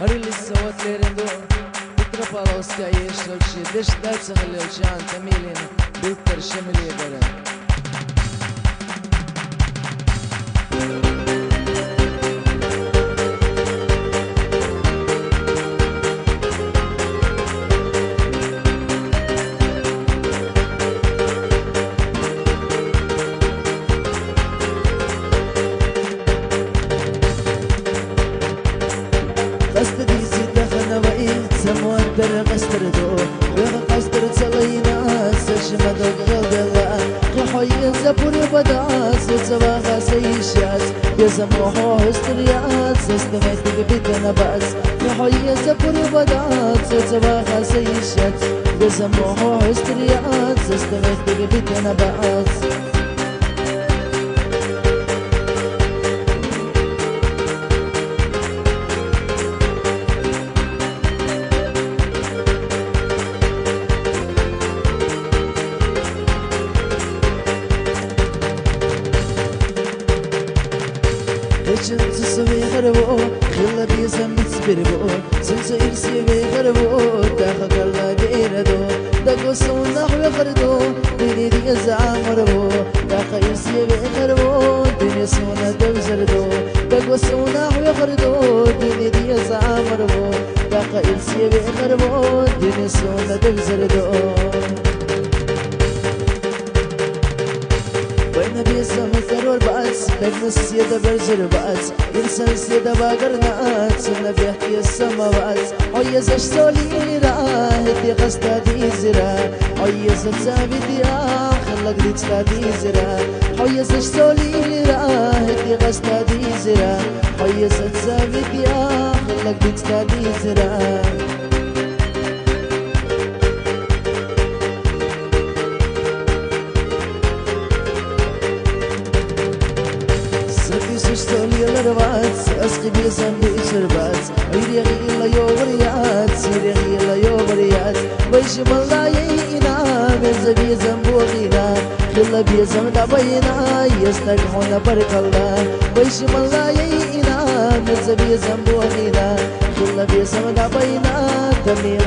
هري للسوات ليرندو بترفع الأوسكا يشوشي دش دارس خلي وشان تميلين بيتر شملي قرن قصد ديزي دخلنا وإيه سموان در قصر دو ويغ قصر تلينا سشمد غلدلا قحوي زبور بداس سواغا سيشاس يزموحو هستريات سستميت بيتنا باس قحوي زبور بداس سواغا سيشاس يزموحو هستريات سستميت بيتنا باس Geçin tüsüvi gırbo, khilla bizem bitsbirbo Sinsa irsivi gırbo, daha karla deyrado Dago sona huya gırdo, dini diye zamırbo Daha irsivi gırbo, dini sona devzirdo Dago sona huya gırdo, dini diye zamırbo Daha irsivi gırbo, dini sona devzirdo بيسم الضرور بأس لجنس سيدة برزر بأس إنسان سيدة باقرنات سنة بيحكي السما بأس عيز اشتولي راه هدي قصدا دي زرا عيز الزابي دي خلق دي تلا دي زرا عيز اشتولي راه هدي قصدا دي زرا عيز الزابي دي خلق دي تلا دي زرا Stolyalar vats, aski bilsem bir bats. Ayri gila yovriyat, siri gila yovriyat. Başım Allah'yina, benze bizem buğina. Gila bizem da bayina, yastak hona barkalla. Başım Allah'yina, benze bizem buğina. Gila bizem da bayina, tamir